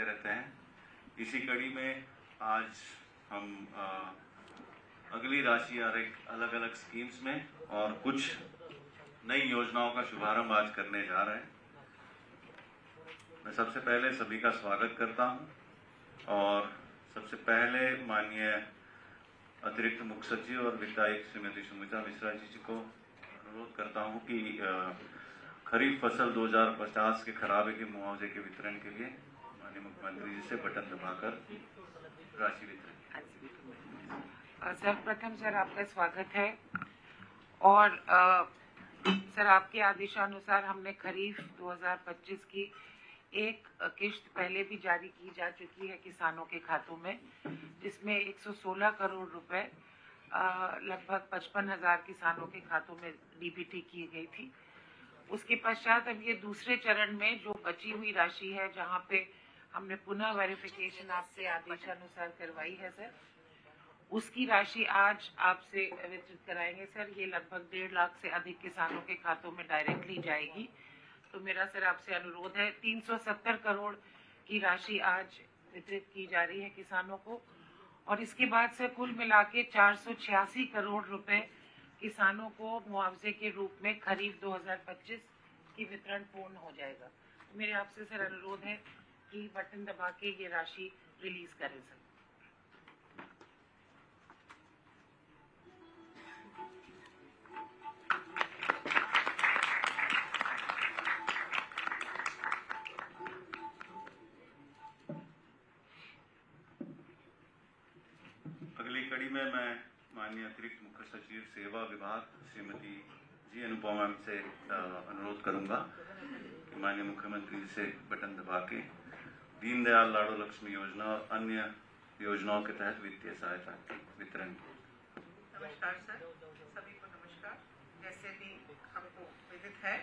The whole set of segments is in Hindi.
करते रहते हैं। इसी कड़ी में आज हम अगली राशि और एक अलग अलग स्कीम्स में और कुछ नई योजनाओं का शुभारंभ आज करने जा रहे हैं। मैं सबसे पहले सभी का स्वागत करता हूं और सबसे पहले माननीय अतिरिक्त मुख्य सचिव और वित्त आयुक्त श्रीमती सुमित्रा मिश्रा जी को अनुरोध करता हूं कि खरीफ फसल 2050 के खराबे के मुआवजे के वितरण के लिए माननीय मुख्यमंत्री जी से बटन दबाकर राशि वितरण। सर्वप्रथम सर आपका स्वागत है और सर आपके आदेशानुसार हमने खरीफ 2025 की एक किश्त पहले भी जारी की जा चुकी है किसानों के खातों में, जिसमें 116 करोड़ रुपए लगभग 55,000 किसानों के खातों में डीबीटी की गई थी। उसके पश्चात अब ये दूसरे चरण में जो बची हुई राशि है, जहां पे हमने पुनः वेरिफिकेशन आपसे आदेशानुसार करवाई है सर, उसकी राशि आज आपसे वितरित कराएंगे सर। ये लगभग 1.5 लाख से अधिक किसानों के खातों में डायरेक्टली जाएगी। तो मेरा सर आपसे अनुरोध है, 370 करोड़ की राशि आज वितरित की जा रही है किसानों को, और इसके बाद से कुल मिला के 486 करोड़ रुपए किसानों को मुआवजे के रूप में खरीफ 2025 की वितरण पूर्ण हो जाएगा। तो मेरे आपसे सर अनुरोध है कि बटन दबा के ये राशि रिलीज करें सर। अगली कड़ी में मैं माननीय अतिरिक्त मुख्य सचिव सेवा विभाग श्रीमती जी अनुपमा से अनुरोध करूंगा कि माननीय मुख्यमंत्री से बटन दबा के दीनदयाल लाडो लक्ष्मी योजना और अन्य योजनाओं के तहत वित्तीय सहायता वितरण। नमस्कार सर, सभी को नमस्कार। जैसे भी हमको विदित है,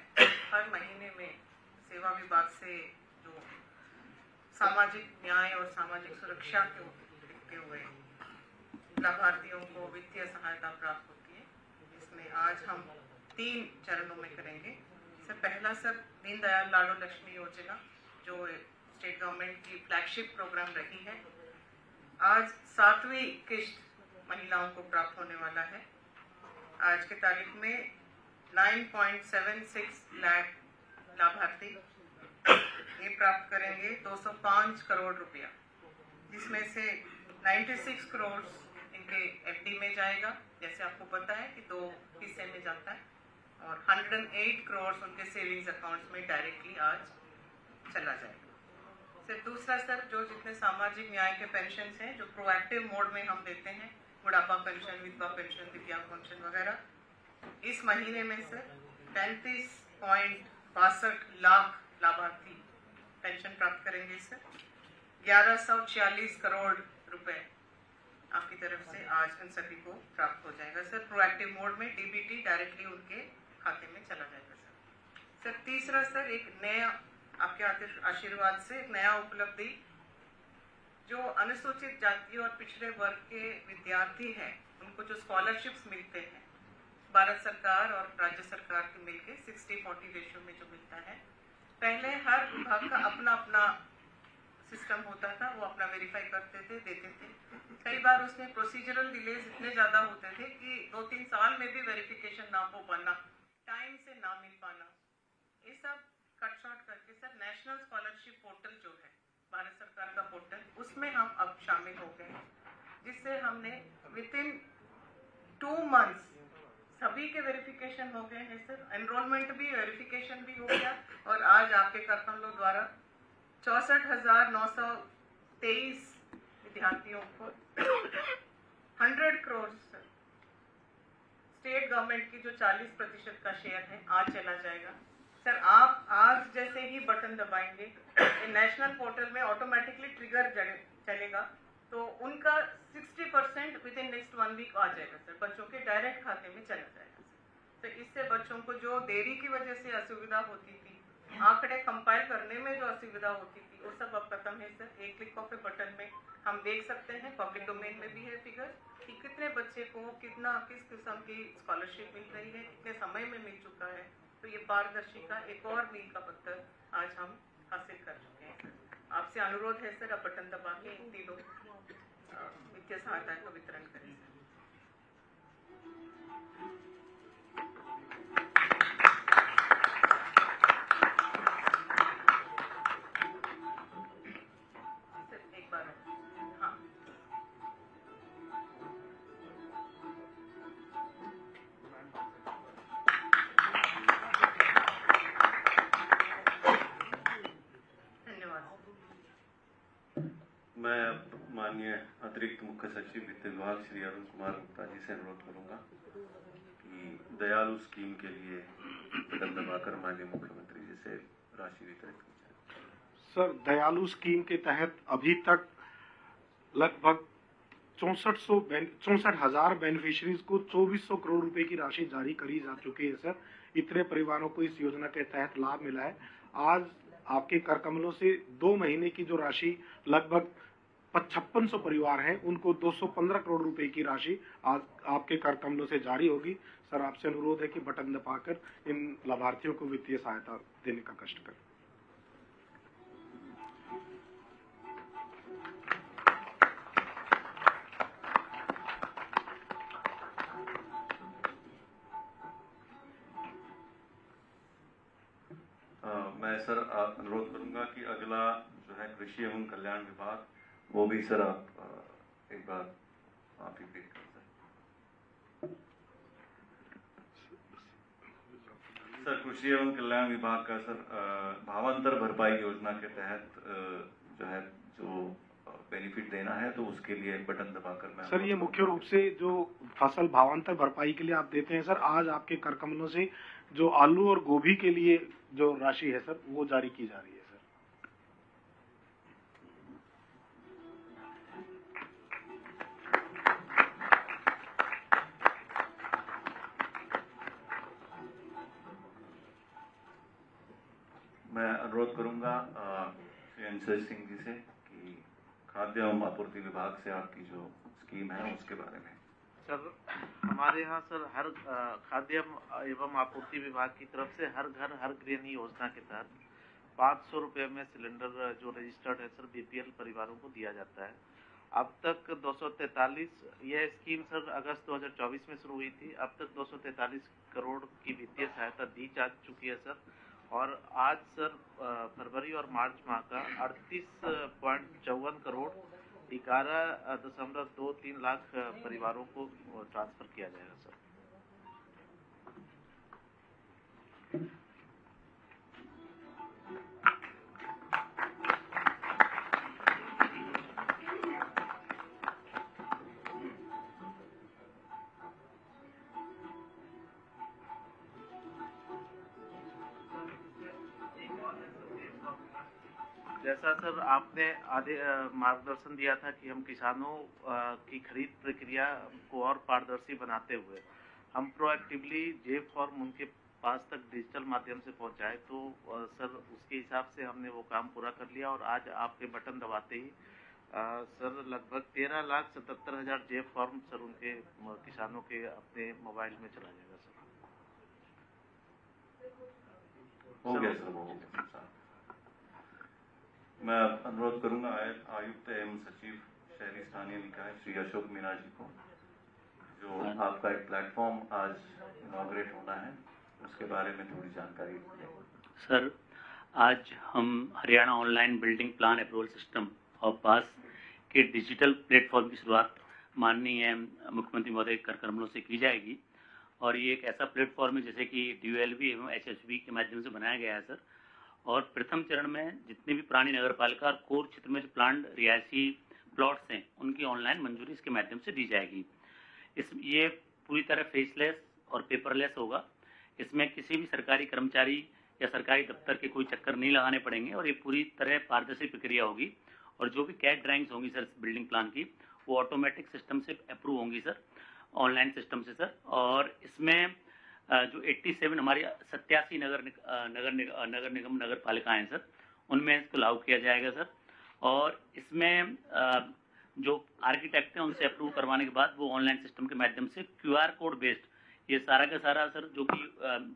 हर महीने में सेवा विभाग से जो सामाजिक न्याय और सामाजिक सुरक्षा के देखते हुए लाभार्थियों को वित्तीय सहायता प्राप्त होती है, जिसमें आज हम 3 चरणों में करेंगे। सर पहला सर दीनदयाल लाडो लक्ष्मी योजना, जो स्टेट गवर्नमेंट की फ्लैगशिप प्रोग्राम रही है, आज 7वीं किश्त महिलाओं को प्राप्त होने वाला है। आज के तारीख में 9.76 लाख लाभार्थी ये प्राप्त करेंगे 205 करोड़ रुपया, जिसमें से 96 करोड़ इनके एफडी में जाएगा, जैसे आपको पता है कि 2 हिस्से में जाता है, और 108 करोड़ उनके सेविंग्स अकाउंट्स में डायरेक्टली आज चला जाएगा। सर दूसरा सर, जो जितने सामाजिक न्याय के पेंशन हैं जो प्रोएक्टिव मोड में हम देते हैं, बुढ़ापा पेंशन, विधवा पेंशन, दिव्यांग पेंशन वगैरह, इस महीने में सर 35.62 लाख लाभार्थी पेंशन प्राप्त करेंगे सर। 1146 करोड़ रुपए आपकी तरफ से आज इन सभी को प्राप्त हो जाएगा सर। प्रोएक्टिव मोड में डीबीटी डायरेक्टली उनके खाते में चला जाएगा सर। सर तीसरा सर, एक नया आपके आशीर्वाद से एक नया उपलब्धि, जो अनुसूचित जाति और पिछड़े वर्ग के विद्यार्थी हैं, उनको जो स्कॉलरशिप्स मिलते हैं भारत सरकार और राज्य सरकार के मिलके 60-40 रेशियो में जो मिलता है, पहले हर विभाग का अपना अपना सिस्टम होता था, वो अपना वेरीफाई करते थे, देते थे। कई बार उसमें प्रोसीजरल डिलेज इतने ज्यादा होते थे कि 2-3 साल में भी वेरिफिकेशन ना हो पाना, टाइम से ना मिल पाना, ये सब कट शॉर्ट करके सर नेशनल स्कॉलरशिप पोर्टल जो है भारत सरकार का पोर्टल, उसमें हम अब शामिल हो गए, जिससे हमने विदिन 2 मंथ्स सभी के वेरिफिकेशन हो गए हैं सर। एनरोलमेंट भी, वेरिफिकेशन भी हो गया, और आज आपके कर्तव्यों द्वारा 64,923 विद्यार्थियों को 100 करोड़ सर स्टेट गवर्नमेंट की जो 40% का शेयर है आज चला जाएगा सर। आप आज जैसे ही बटन दबाएंगे, नेशनल पोर्टल में ऑटोमेटिकली ट्रिगर चलेगा, तो उनका 60% विद इन नेक्स्ट 1 वीक आ जाएगा सर, बच्चों के डायरेक्ट खाते में चला जाएगा सर। तो इससे बच्चों को जो देरी की वजह से असुविधा होती थी, आंकड़े कंपाइल करने में जो असुविधा होती थी, वो सब अब खत्म है सर। एक क्लिक ऑफ ए बटन में हम देख सकते हैं, पब्लिक डोमेन में भी है फिगर, कि कितने बच्चे को किस किस्म की स्कॉलरशिप मिल रही है, कितने समय में मिल चुका है। तो ये पारदर्शी का एक और मील का पत्थर आज हम हासिल कर चुके हैं सर। आपसे अनुरोध है सर, आप बटन दबा के इन तीनों वित्तीय सहायता का वितरण करें सर। सर एक बार हाँ, धन्यवाद। मैं माननीय अतिरिक्त मुख्य सचिव वित्त विभाग श्री अरुण कुमार गुप्ता जी से अनुरोध करूंगा कि दयालु स्कीम के लिए बटन दबाकर माननीय मुख्यमंत्री जी से राशि वितरित की जाए। सर, दयालु स्कीम के तहत अभी तक लगभग 64,000 बेनिफिशरीज को 2400 करोड़ रुपए की राशि जारी करी जा चुकी है सर। इतने परिवारों को इस योजना के तहत लाभ मिला है। आज आपके कर कमलों से 2 महीने की जो राशि लगभग 5600 परिवार हैं, उनको 215 करोड़ रुपए की राशि आज आपके कर कमलों से जारी होगी। सर, आपसे अनुरोध है कि बटन दबाकर इन लाभार्थियों को वित्तीय सहायता देने का कष्ट करें। मैं सर आप अनुरोध करूंगा कि अगला जो है कृषि एवं कल्याण विभाग, वो भी सर आप एक बार आप ही देख सर। कृषि एवं कल्याण विभाग का सर भावांतर भरपाई योजना के तहत जो है जो बेनिफिट देना है, तो उसके लिए बटन दबाकर मैं सर, ये मुख्य रूप से जो फसल भावांतर भरपाई के लिए आप देते हैं सर, आज आपके कर कमलों से जो आलू और गोभी के लिए जो राशि है सर, वो जारी की जा रही है सर। मैं अनुरोध करूंगा श्री अंशज सिंह जी से कि खाद्य एवं आपूर्ति विभाग से आपकी जो स्कीम है उसके बारे में। सर, हमारे यहाँ सर हर खाद्य एवं आपूर्ति विभाग की तरफ से हर घर हर गृहिणी योजना के तहत 500 रुपये में सिलेंडर जो रजिस्टर्ड है सर बीपीएल परिवारों को दिया जाता है। अब तक 243, यह स्कीम सर अगस्त 2024 में शुरू हुई थी। अब तक 243 करोड़ की वित्तीय सहायता दी जा चुकी है सर। और आज सर फरवरी और मार्च माह का 38.54 करोड़ 11.23 लाख परिवारों को ट्रांसफर किया जाएगा सर। जैसा सर आपने आधे मार्गदर्शन दिया था कि हम किसानों की खरीद प्रक्रिया को और पारदर्शी बनाते हुए हम प्रोएक्टिवली जे फॉर्म उनके पास तक डिजिटल माध्यम से पहुंचाए, तो सर उसके हिसाब से हमने वो काम पूरा कर लिया। और आज आपके बटन दबाते ही सर लगभग 13,77,000 जे फॉर्म सर उनके किसानों के अपने मोबाइल में चला जाएगा सर। हो गया सर, वो मैं अनुरोध करूंगा आयुक्त एवं सचिव शहरी स्थानीय निकाय श्री अशोक मीना जी को, जो आपका एक प्लेटफॉर्म आज इनॉग्रेट होना है, उसके बारे में थोड़ी जानकारी दें। सर, आज हम Haryana online building plan approval system और पास के डिजिटल प्लेटफॉर्म की शुरुआत माननीय मुख्यमंत्री महोदय कर कमलों से की जाएगी। और ये एक ऐसा प्लेटफॉर्म है जैसे कि DOLB एवं HSB के माध्यम से बनाया गया है सर। और प्रथम चरण में जितने भी पुरानी नगर पालिका और कोर क्षेत्र में जो प्लान्ड रिहायशी प्लॉट्स हैं, उनकी ऑनलाइन मंजूरी इसके माध्यम से दी जाएगी। ये पूरी तरह फेसलेस और पेपरलेस होगा। इसमें किसी भी सरकारी कर्मचारी या सरकारी दफ्तर के कोई चक्कर नहीं लगाने पड़ेंगे और ये पूरी तरह पारदर्शी प्रक्रिया होगी। और जो भी कैट ड्राइंग्स होंगी सर बिल्डिंग प्लान की, वो ऑटोमेटिक सिस्टम से अप्रूव होंगी सर, ऑनलाइन सिस्टम से सर। और इसमें जो 87 हमारी 87 नगर निगम नगर पालिकाएं सर, उनमें इसको लागू किया जाएगा सर। और इसमें जो आर्किटेक्ट हैं उनसे अप्रूव करवाने के बाद वो ऑनलाइन सिस्टम के माध्यम से QR कोड बेस्ड ये सारा का सारा सर जो कि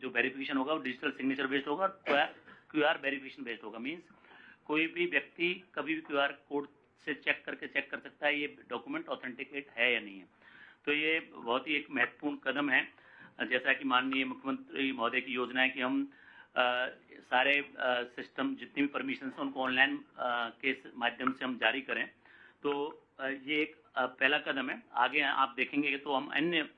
जो वेरिफिकेशन होगा वो डिजिटल सिग्नेचर बेस्ड होगा और QR वेरिफिकेशन बेस्ड होगा। मीन्स कोई भी व्यक्ति कभी भी QR कोड से चेक कर सकता है ये डॉक्यूमेंट ऑथेंटिकेट है या नहीं है। तो ये बहुत ही एक महत्वपूर्ण कदम है। जैसा कि माननीय मुख्यमंत्री महोदय की योजना है कि हम सारे सिस्टम जितनी भी परमिशन हैं उनको ऑनलाइन के माध्यम से हम जारी करें। तो ये एक पहला कदम है। आगे आप देखेंगे तो हम अन्य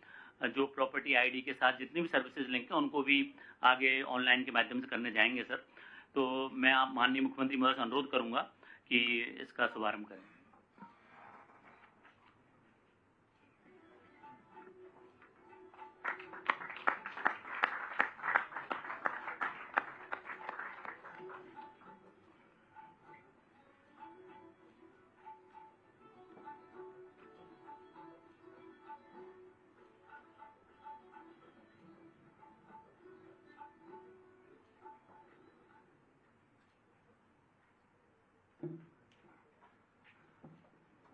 जो प्रॉपर्टी आईडी के साथ जितनी भी सर्विसेज लिंक हैं उनको भी आगे ऑनलाइन के माध्यम से करने जाएंगे सर। तो मैं आप माननीय मुख्यमंत्री महोदय से अनुरोध करूंगा कि इसका शुभारंभ करें।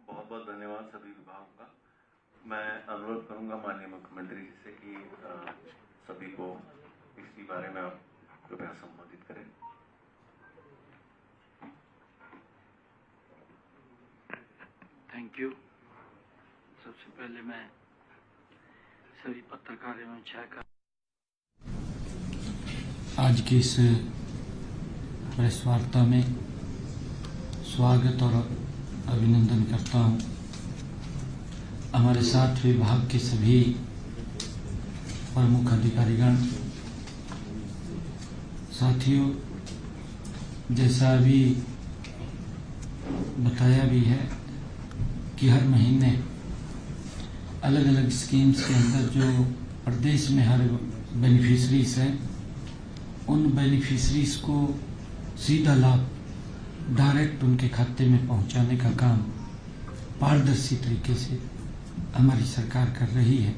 बहुत बहुत धन्यवाद सभी विभागों का। मैं अनुरोध करूंगा माननीय मुख्यमंत्री जी से कि सभी को इसी बारे में आप कृपया संबोधित करें। Thank you. सबसे पहले मैं सभी पत्रकार एवं छायाकार आज की इस प्रेस वार्ता में स्वागत और अभिनंदन करता हूं। हमारे साथ विभाग के सभी प्रमुख अधिकारीगण, साथियों, जैसा अभी बताया भी है कि हर महीने अलग अलग स्कीम्स के अंदर जो प्रदेश में हर बेनिफिशरीज हैं उन बेनिफिशरीज को सीधा लाभ डायरेक्ट उनके खाते में पहुंचाने का काम पारदर्शी तरीके से हमारी सरकार कर रही है।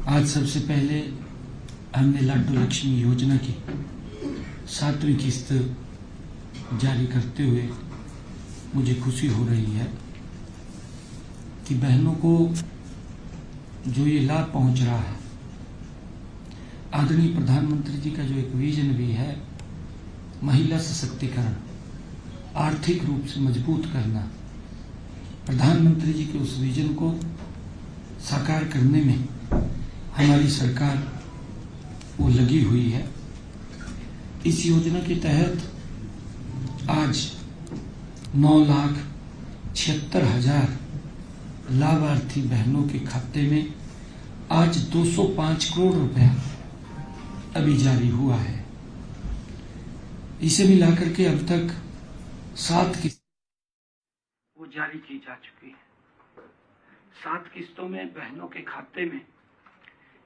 आज सबसे पहले हमने लाडो लक्ष्मी योजना की 7वीं किस्त जारी करते हुए मुझे खुशी हो रही है कि बहनों को जो ये लाभ पहुंच रहा है, आदरणीय प्रधानमंत्री जी का जो एक विजन भी है, महिला सशक्तिकरण, आर्थिक रूप से मजबूत करना, प्रधानमंत्री जी के उस विजन को साकार करने में हमारी सरकार वो लगी हुई है। इस योजना के तहत आज 9,76,000 लाभार्थी बहनों के खाते में आज 205 करोड़ रुपया अभी जारी हुआ है। इसे मिलाकर के अब तक 7 किस्त वो जारी की जा चुकी है। 7 किस्तों में बहनों के खाते में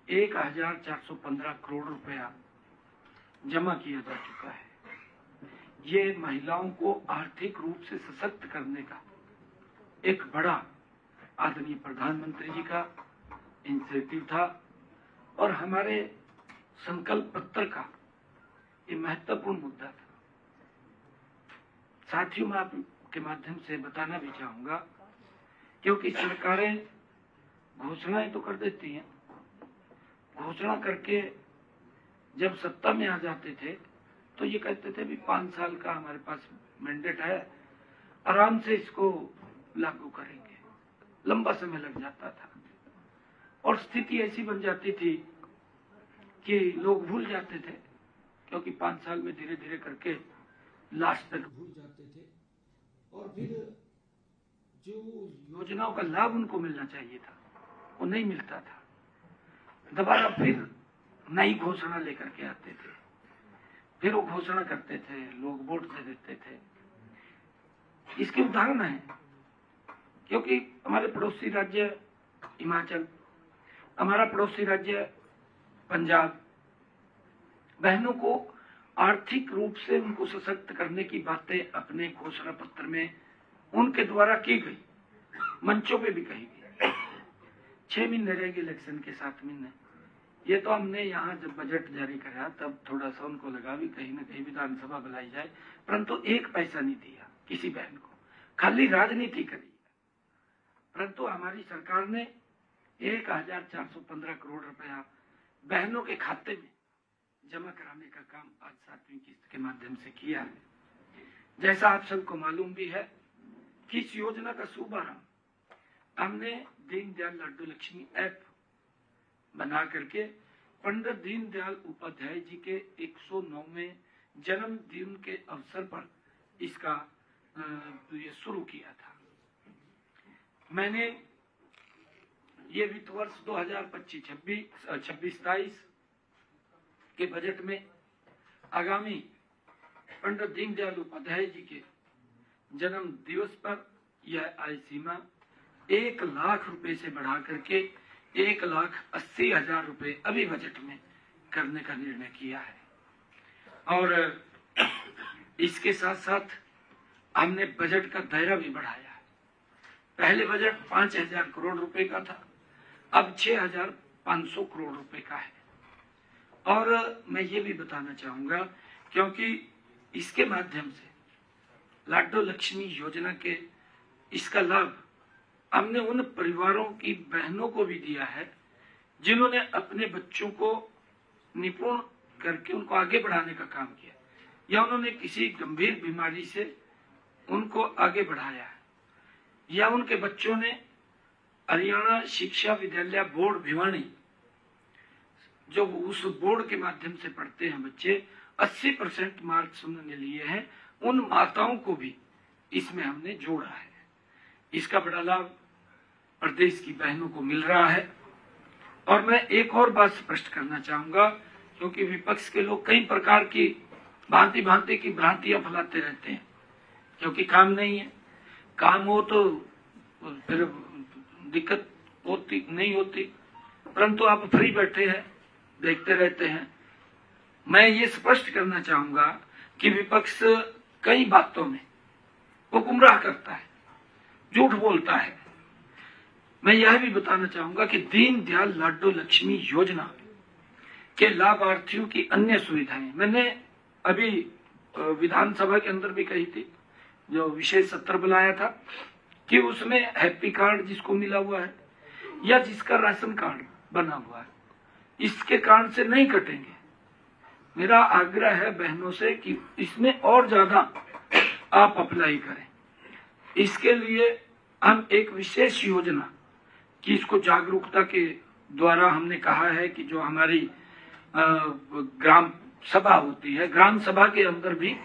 1,415 करोड़ रुपया जमा किया जा चुका है। ये महिलाओं को आर्थिक रूप से सशक्त करने का एक बड़ा आदरणीय प्रधानमंत्री जी का इनिशिएटिव था और हमारे संकल्प पत्र का ये महत्वपूर्ण मुद्दा था। साथियों, मैं आपके माध्यम से बताना भी चाहूंगा, क्योंकि सरकारें घोषणाएं तो कर देती हैं, घोषणा करके जब सत्ता में आ जाते थे तो ये कहते थे भी 5 साल का हमारे पास मैंडेट है, आराम से इसको लागू करेंगे। लंबा समय लग जाता था और स्थिति ऐसी बन जाती थी कि लोग भूल जाते थे, क्योंकि 5 साल में धीरे धीरे करके लास्ट तक भूल जाते थे और फिर जो योजनाओं का लाभ उनको मिलना चाहिए था वो नहीं मिलता था। दोबारा फिर नई घोषणा लेकर के आते थे, फिर वो घोषणा करते थे, लोग वोट दे देते थे। इसके उदाहरण है, क्योंकि हमारे पड़ोसी राज्य हिमाचल, हमारा पड़ोसी राज्य पंजाब, बहनों को आर्थिक रूप से उनको सशक्त करने की बातें अपने घोषणा पत्र में उनके द्वारा की गई, मंचों पे भी कही गई। 6 महीने रहेंगे इलेक्शन के, 7 महीने। ये तो हमने यहाँ जब बजट जारी करा तब थोड़ा सा उनको लगा भी कहीं ना कहीं विधानसभा बुलाई जाए, परंतु 1 पैसा नहीं दिया किसी बहन को, खाली राजनीति करी। परंतु हमारी सरकार ने 1,415 करोड़ रुपया बहनों के खाते में जमा कराने का काम आज 7वीं किस्त के माध्यम से किया है। जैसा आप सबको मालूम भी है कि इस योजना का शुभारंभ हमने दीनदयाल लड्डू लक्ष्मी ऐप बना करके पंडित दीनदयाल उपाध्याय जी के 109वें जन्मदिन के अवसर पर इसका ये शुरू किया था। मैंने ये वित्त वर्ष 2025-26 के बजट में आगामी पंडित दीनदयाल उपाध्याय जी के जन्म दिवस पर यह आय सीमा 1 लाख रुपए से बढ़ा करके 1,80,000 रुपए अभी बजट में करने का निर्णय किया है। और इसके साथ साथ हमने बजट का दायरा भी बढ़ाया है। पहले बजट 5,000 करोड़ रुपए का था, अब 6,500 करोड़ रुपए का है। और मैं ये भी बताना चाहूंगा क्योंकि इसके माध्यम से लाडो लक्ष्मी योजना के इसका लाभ हमने उन परिवारों की बहनों को भी दिया है जिन्होंने अपने बच्चों को निपुण करके उनको आगे बढ़ाने का काम किया, या उन्होंने किसी गंभीर बीमारी से उनको आगे बढ़ाया है, या उनके बच्चों ने हरियाणा शिक्षा विद्यालय बोर्ड भिवानी, जो उस बोर्ड के माध्यम से पढ़ते हैं बच्चे, 80% मार्क्स उन्होंने लिए हैं, उन माताओं को भी इसमें हमने जोड़ा है। इसका बड़ा लाभ प्रदेश की बहनों को मिल रहा है। और मैं एक और बात स्पष्ट करना चाहूंगा, क्योंकि विपक्ष के लोग कई प्रकार की भांति भांति की भ्रांतियां फैलाते रहते हैं, क्योंकि काम नहीं है। काम हो तो फिर दिक्कत होती नहीं होती, परंतु आप फ्री बैठे हैं, देखते रहते हैं। मैं ये स्पष्ट करना चाहूंगा कि विपक्ष कई बातों में वो गुमराह करता है, झूठ बोलता है। मैं यह भी बताना चाहूंगा कि दीनदयाल लाडो लक्ष्मी योजना के लाभार्थियों की अन्य सुविधाएं मैंने अभी विधानसभा के अंदर भी कही थी, जो विशेष सत्र बुलाया था, कि उसमें हैप्पी कार्ड जिसको मिला हुआ है या जिसका राशन कार्ड बना हुआ है, इसके कार्ड से नहीं कटेंगे। मेरा आग्रह है बहनों से कि इसमें और ज्यादा आप अप्लाई करें। इसके लिए हम एक विशेष योजना कि इसको जागरूकता के द्वारा हमने कहा है कि जो हमारी ग्राम सभा होती है, ग्राम सभा के अंदर भी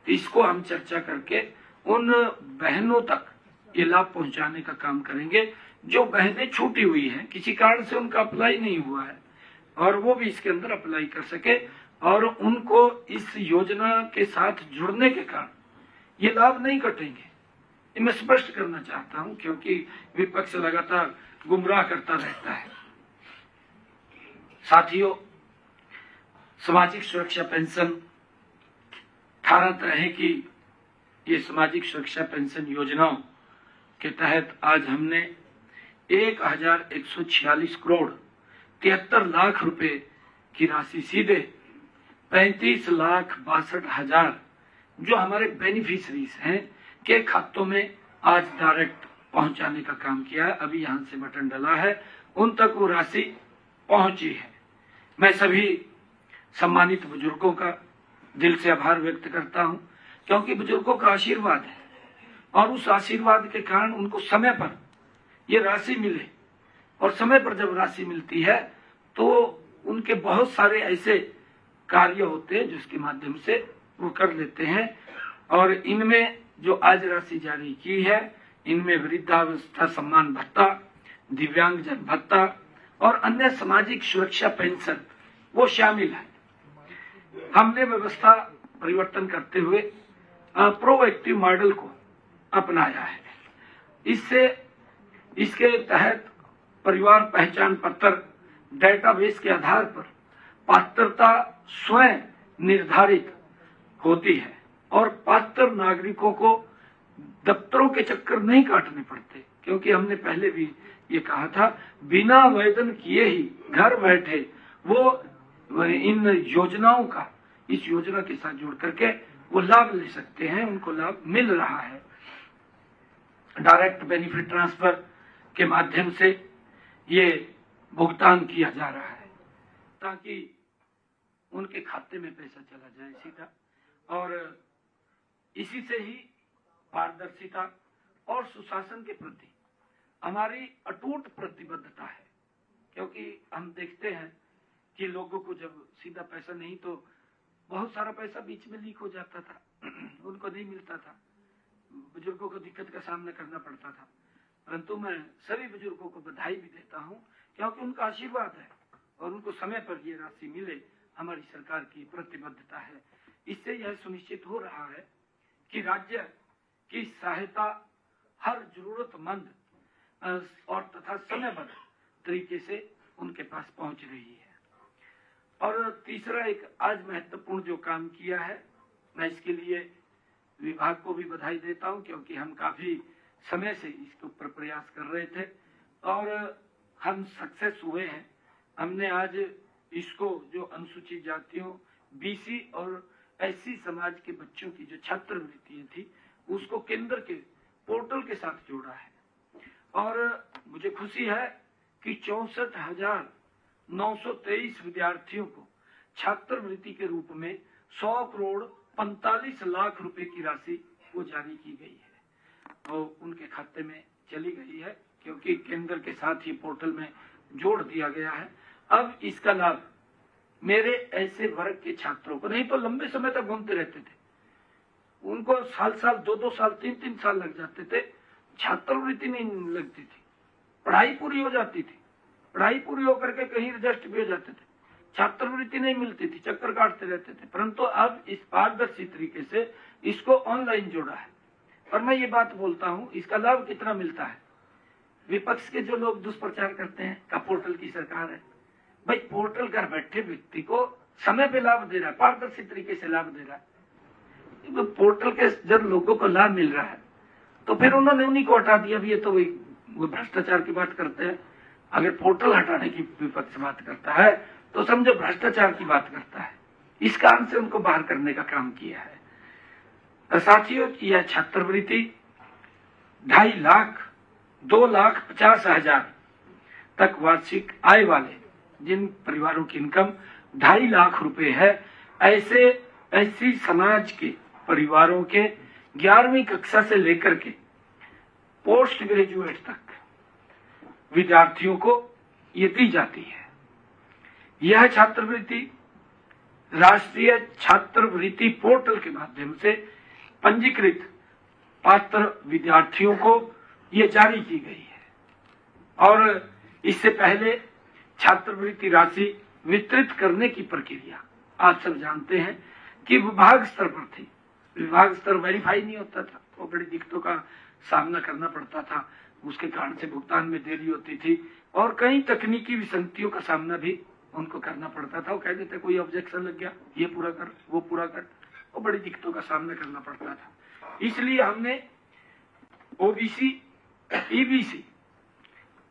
इसको हम चर्चा करके उन बहनों तक ये लाभ पहुंचाने का काम करेंगे जो बहनें छूटी हुई हैं, किसी कारण से उनका अप्लाई नहीं हुआ है, और वो भी इसके अंदर अप्लाई कर सके और उनको इस योजना के साथ जुड़ने के कारण ये लाभ नहीं कटेंगे। ये मैं स्पष्ट करना चाहता हूं, क्योंकि विपक्ष लगातार गुमराह करता रहता है। साथियों, सामाजिक सुरक्षा पेंशन 18 तरह की ये सामाजिक सुरक्षा पेंशन योजनाओं के तहत आज हमने 1,146 करोड़ 73 लाख रुपए की राशि सीधे 35,62,000 जो हमारे बेनिफिशरीज हैं के खातों में आज डायरेक्ट पहुंचाने का काम किया है। अभी यहां से बटन डला है, उन तक वो राशि पहुंची है। मैं सभी सम्मानित बुजुर्गों का दिल से आभार व्यक्त करता हूं, क्योंकि बुजुर्गों का आशीर्वाद है और उस आशीर्वाद के कारण उनको समय पर ये राशि मिले, और समय पर जब राशि मिलती है तो उनके बहुत सारे ऐसे कार्य होते हैं जिसके माध्यम से वो कर लेते हैं। और इनमें जो आज राशि जारी की है, इनमें वृद्धावस्था सम्मान भत्ता, दिव्यांगजन भत्ता और अन्य सामाजिक सुरक्षा पेंशन वो शामिल है। हमने व्यवस्था परिवर्तन करते हुए प्रोएक्टिव मॉडल को अपनाया है। इससे इसके तहत परिवार पहचान पत्र डेटाबेस के आधार पर पात्रता स्वयं निर्धारित होती है और पात्र नागरिकों को दफ्तरों के चक्कर नहीं काटने पड़ते, क्योंकि हमने पहले भी ये कहा था बिना आवेदन किए ही घर बैठे वो इन योजनाओं का इस योजना के साथ जुड़ करके वो लाभ ले सकते हैं, उनको लाभ मिल रहा है। डायरेक्ट बेनिफिट ट्रांसफर के माध्यम से ये भुगतान किया जा रहा है ताकि उनके खाते में पैसा चला जाए सीधा, और इसी से ही पारदर्शिता और सुशासन के प्रति हमारी अटूट प्रतिबद्धता है। क्योंकि हम देखते हैं कि लोगों को जब सीधा पैसा नहीं तो बहुत सारा पैसा बीच में लीक हो जाता था, उनको नहीं मिलता था, बुजुर्गों को दिक्कत का सामना करना पड़ता था। परंतु मैं सभी बुजुर्गों को बधाई भी देता हूं, क्योंकि उनका आशीर्वाद है और उनको समय पर ये राशि मिले, हमारी सरकार की प्रतिबद्धता है। इससे यह सुनिश्चित हो रहा है कि राज्य की सहायता हर जरूरतमंद और तथा समयबद्ध तरीके से उनके पास पहुंच रही है। और तीसरा एक आज महत्वपूर्ण जो काम किया है, मैं इसके लिए विभाग को भी बधाई देता हूं, क्योंकि हम काफी समय से इसके ऊपर प्रयास कर रहे थे और हम सक्सेस हुए हैं। हमने आज इसको जो अनुसूचित जातियों, बीसी और एससी समाज के बच्चों की जो छात्रवृत्तियां थी उसको केंद्र के पोर्टल के साथ जोड़ा है। और मुझे खुशी है कि 64,923 विद्यार्थियों को छात्रवृत्ति के रूप में 100 करोड़ 45 लाख रुपए की राशि वो जारी की गई है और उनके खाते में चली गई है, क्योंकि केंद्र के साथ ही पोर्टल में जोड़ दिया गया है। अब इसका लाभ मेरे ऐसे वर्ग के छात्रों को, नहीं तो लंबे समय तक घूमते रहते थे, उनको साल 2-2 साल 3-3 साल लग जाते थे, छात्रवृत्ति नहीं लगती थी, पढ़ाई पूरी हो जाती थी, पढ़ाई पूरी होकर के कहीं एडजस्ट भी हो जाते थे, छात्रवृत्ति नहीं मिलती थी, चक्कर काटते रहते थे। परंतु अब इस पारदर्शी तरीके से इसको ऑनलाइन जोड़ा है। और मैं ये बात बोलता हूँ, इसका लाभ कितना मिलता है। विपक्ष के जो लोग दुष्प्रचार करते हैं का पोर्टल की सरकार है, भाई पोर्टल घर बैठे व्यक्ति को समय पे लाभ दे रहा है, पारदर्शी तरीके से लाभ दे रहा है। पोर्टल के जब लोगों को लाभ मिल रहा है तो फिर उन्होंने उन्हीं को हटा दिया। ये तो वो भ्रष्टाचार की बात करते हैं। अगर पोर्टल हटाने की विपक्ष बात करता है तो समझो भ्रष्टाचार की बात करता है। इस कारण से उनको बाहर करने का काम किया है। साथियों, यह छात्रवृत्ति 2.5 लाख 2,50,000 तक वार्षिक आय वाले जिन परिवारों की इनकम 2.5 लाख रुपए है, ऐसी समाज के परिवारों के 11वीं कक्षा से लेकर के पोस्ट ग्रेजुएट तक विद्यार्थियों को ये दी जाती है। यह छात्रवृत्ति राष्ट्रीय छात्रवृत्ति पोर्टल के माध्यम से पंजीकृत पात्र विद्यार्थियों को ये जारी की गई है। और इससे पहले छात्रवृत्ति राशि वितरित करने की प्रक्रिया आप सब जानते हैं कि विभाग स्तर पर थी। विभाग स्तर वेरीफाई नहीं होता था, वो बड़ी दिक्कतों का सामना करना पड़ता था, उसके कारण से भुगतान में देरी होती थी और कई तकनीकी विसंगतियों का सामना भी उनको करना पड़ता था। वो कह देते कोई ऑब्जेक्शन लग गया, ये पूरा कर, वो पूरा कर, वो बड़ी दिक्कतों का सामना करना पड़ता था। इसलिए हमने ओबीसी, ईबीसी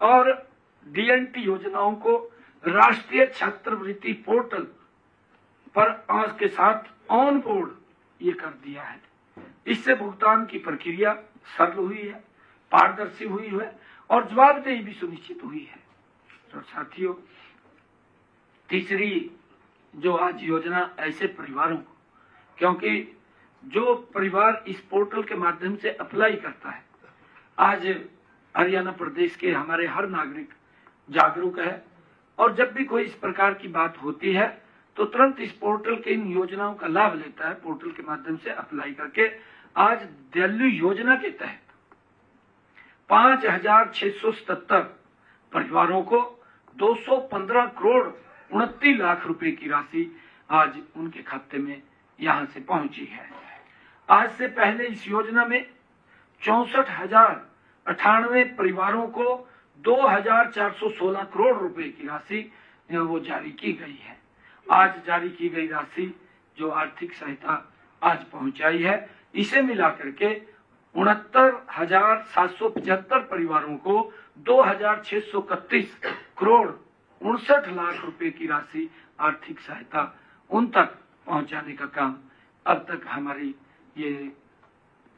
और डीएनटी योजनाओं को राष्ट्रीय छात्रवृत्ति पोर्टल पर आज के साथ ऑन बोर्ड ये कर दिया है। इससे भुगतान की प्रक्रिया सरल हुई है, पारदर्शी हुई है और जवाबदेही भी सुनिश्चित हुई है। तो साथियों, तीसरी जो आज योजना ऐसे परिवारों को, क्योंकि जो परिवार इस पोर्टल के माध्यम से अप्लाई करता है, आज हरियाणा प्रदेश के हमारे हर नागरिक जागरूक है और जब भी कोई इस प्रकार की बात होती है तो तुरंत इस पोर्टल के इन योजनाओं का लाभ लेता है। पोर्टल के माध्यम से अप्लाई करके आज दिल्ली योजना के तहत 5,677 परिवारों को 215 करोड़ 29 लाख रुपए की राशि आज उनके खाते में यहां से पहुंची है। आज से पहले इस योजना में 64,098 परिवारों को 2,416 करोड़ रुपए की राशि वो जारी की गई है। आज जारी की गई राशि जो आर्थिक सहायता आज पहुंचाई है, इसे मिलाकर के 69,775 परिवारों को 2,631 करोड़ 59 लाख रुपए की राशि आर्थिक सहायता उन तक पहुंचाने का काम अब तक हमारी ये